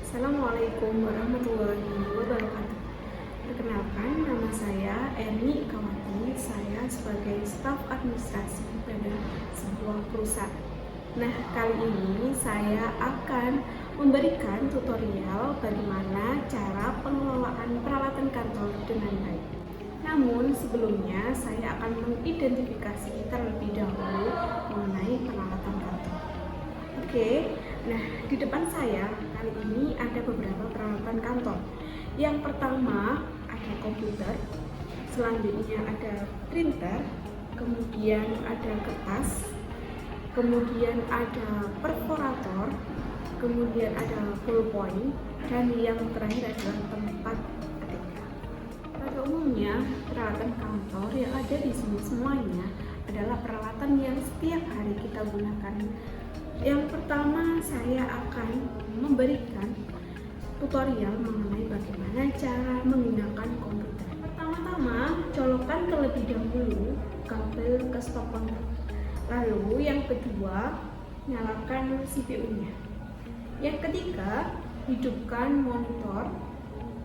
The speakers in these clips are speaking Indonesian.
Assalamualaikum warahmatullahi wabarakatuh. Perkenalkan, nama saya Erni Kawati. Saya sebagai staf administrasi pada sebuah perusahaan. Nah, kali ini saya akan memberikan tutorial bagaimana cara pengelolaan peralatan kantor dengan baik. Namun sebelumnya saya akan mengidentifikasi terlebih dahulu mengenai peralatan kantor. Oke, nah di depan saya kali ini ada beberapa peralatan kantor. Yang pertama ada komputer, selanjutnya ada printer, kemudian ada kertas, kemudian ada perforator, kemudian ada ballpoint, dan yang terakhir adalah tempat ketik. Pada umumnya peralatan kantor yang ada di sini semuanya adalah peralatan yang setiap hari kita gunakan. Yang pertama saya akan memberikan tutorial mengenai bagaimana cara menggunakan komputer. Pertama-tama colokkan terlebih dahulu kabel ke stop kontak. Lalu yang kedua nyalakan CPU-nya. Yang ketiga hidupkan monitor.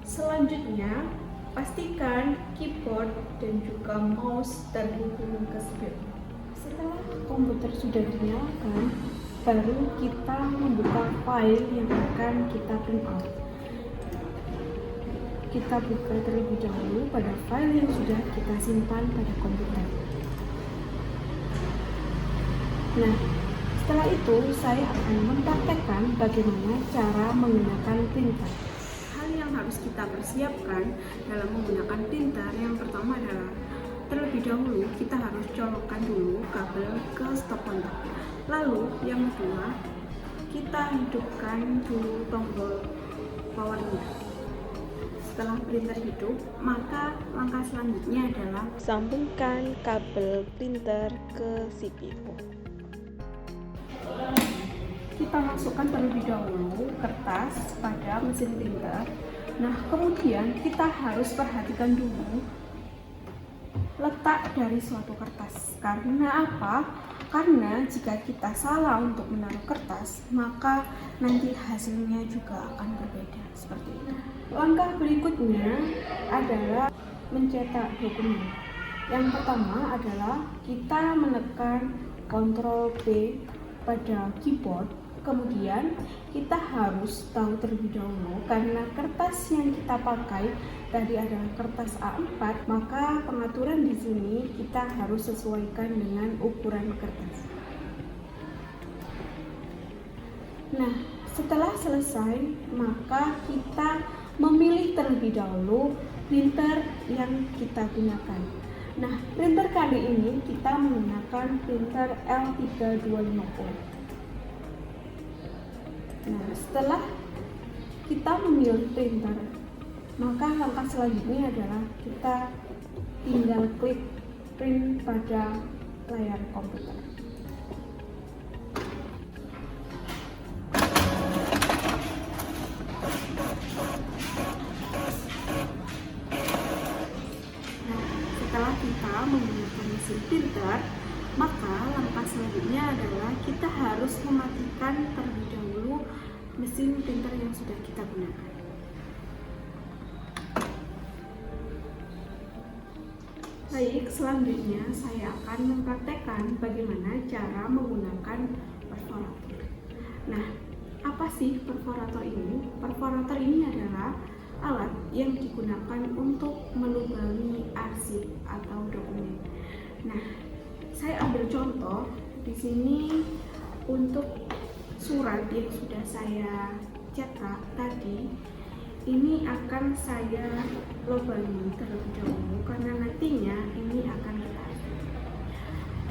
Selanjutnya pastikan keyboard dan juga mouse terhubung ke CPU. Setelah komputer sudah dinyalakan, baru kita membuka file yang akan kita print out. Kita buka terlebih dahulu pada file yang sudah kita simpan pada komputer. Nah, setelah itu saya akan mempraktekkan bagaimana cara menggunakan printer. Hal yang harus kita persiapkan dalam menggunakan printer yang pertama adalah terlebih dahulu kita harus colokkan dulu kabel ke stop kontak. Lalu yang kedua kita hidupkan dulu tombol powernya. Setelah printer hidup, maka langkah selanjutnya adalah sambungkan kabel printer ke CPU. Kita masukkan terlebih dahulu kertas pada mesin printer. Nah, kemudian kita harus perhatikan dulu letak dari suatu kertas. Karena apa? Karena jika kita salah untuk menaruh kertas, maka nanti hasilnya juga akan berbeda seperti itu. Langkah berikutnya adalah mencetak dokumen. Yang pertama adalah kita menekan Ctrl B pada keyboard. Kemudian kita harus tahu terlebih dahulu karena kertas yang kita pakai tadi adalah kertas A4, maka pengaturan di sini kita harus sesuaikan dengan ukuran kertas. Nah, setelah selesai, maka kita memilih terlebih dahulu printer yang kita gunakan. Nah, printer kali ini kita menggunakan printer L3250. Nah, setelah kita memilih printer, maka langkah selanjutnya adalah kita tinggal klik print pada layar komputer. Nah, setelah kita menggunakan mesin printer, maka langkah selanjutnya adalah kita harus mematikan terlebih dahulu mesin printer yang sudah kita gunakan. Baik, selanjutnya saya akan mempraktekkan bagaimana cara menggunakan perforator. Nah, apa sih perforator ini? Perforator ini adalah alat yang digunakan untuk melubangi arsip atau dokumen. Nah, saya ambil contoh di sini untuk surat yang sudah saya cetak tadi. Ini akan saya lubangi terlebih dahulu karena nantinya ini akan kita.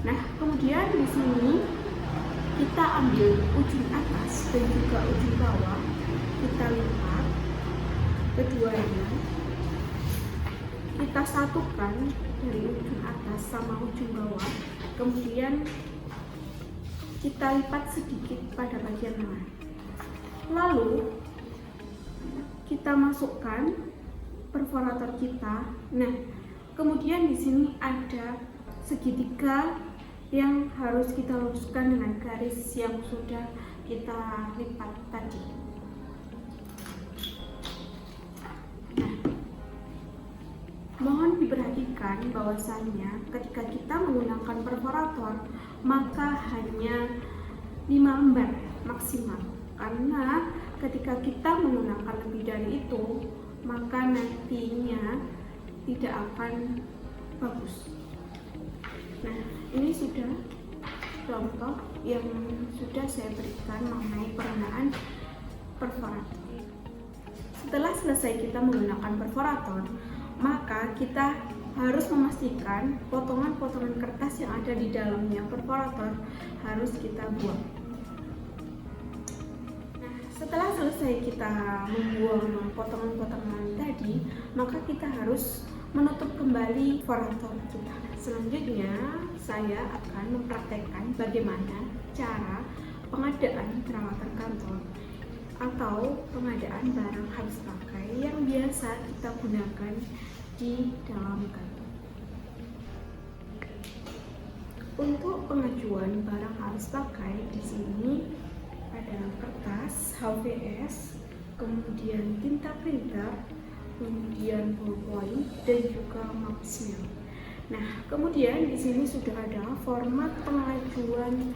Nah, kemudian di sini kita ambil ujung atas dan juga ujung bawah, kita lipat keduanya, kita satukan dari ujung atas sama ujung bawah, kemudian kita lipat sedikit pada bagian tengah. Lalu kita masukkan perforator kita. Nah, kemudian di sini ada segitiga yang harus kita luruskan dengan garis yang sudah kita lipat tadi. memastikan bahwasannya ketika kita menggunakan perforator maka hanya 5 lembar maksimal, karena ketika kita menggunakan lebih dari itu maka nantinya tidak akan bagus. Nah, ini sudah contoh yang sudah saya berikan mengenai penggunaan perforator. Setelah selesai kita menggunakan perforator, maka kita harus memastikan potongan-potongan kertas yang ada di dalamnya perforator harus kita buang. Nah, setelah selesai kita membuang potongan-potongan tadi, maka kita harus menutup kembali perforator kita. Selanjutnya, saya akan mempraktekkan bagaimana cara pengadaan peralatan kantor atau pengadaan barang habis pakai yang biasa kita gunakan di dalam kantor. Untuk pengajuan barang habis pakai di sini ada kertas HVS, kemudian tinta printer, kemudian ballpoint dan juga maps. Nah, kemudian di sini sudah ada format pengajuan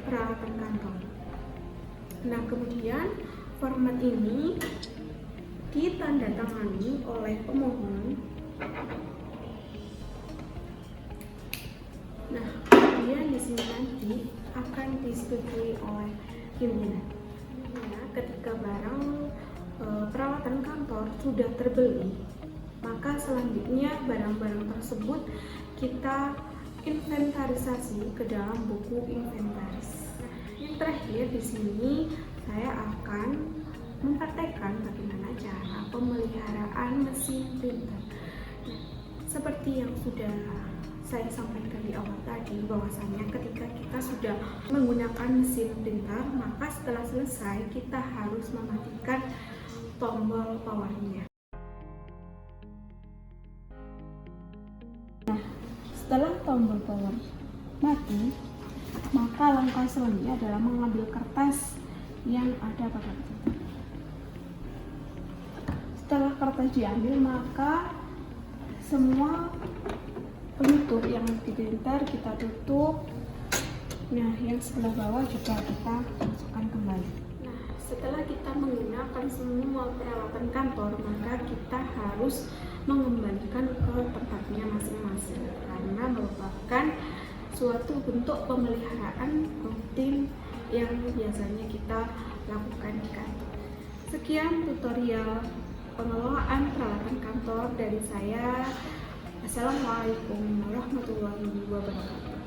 peralatan kantor. Nah, kemudian format ini ditandatangani oleh pemohon. Nah, kemudian di sini nanti akan disetujui oleh pimpinan. Nah, ketika barang peralatan kantor sudah terbeli, maka selanjutnya barang-barang tersebut kita inventarisasi ke dalam buku inventaris. Yang terakhir di sini saya akan mempraktekkan bagaimana cara pemeliharaan mesin printer. Nah, seperti yang sudah saya sampaikan di awal tadi, bahwasanya ketika kita sudah menggunakan mesin printer, maka setelah selesai kita harus mematikan tombol powernya. Nah, setelah tombol power mati, maka langkah selanjutnya adalah mengambil kertas yang ada pada printer. Setelah kertas diambil, maka semua penutup yang di printer kita tutup. Nah, yang sebelah bawah juga kita masukkan kembali. Nah, setelah kita menggunakan semua peralatan kantor, maka kita harus mengembalikan ke tempatnya masing-masing, karena merupakan suatu bentuk pemeliharaan rutin yang biasanya kita lakukan di kantor. Sekian tutorial pengelolaan peralatan kantor dari saya. Assalamualaikum warahmatullahi wabarakatuh.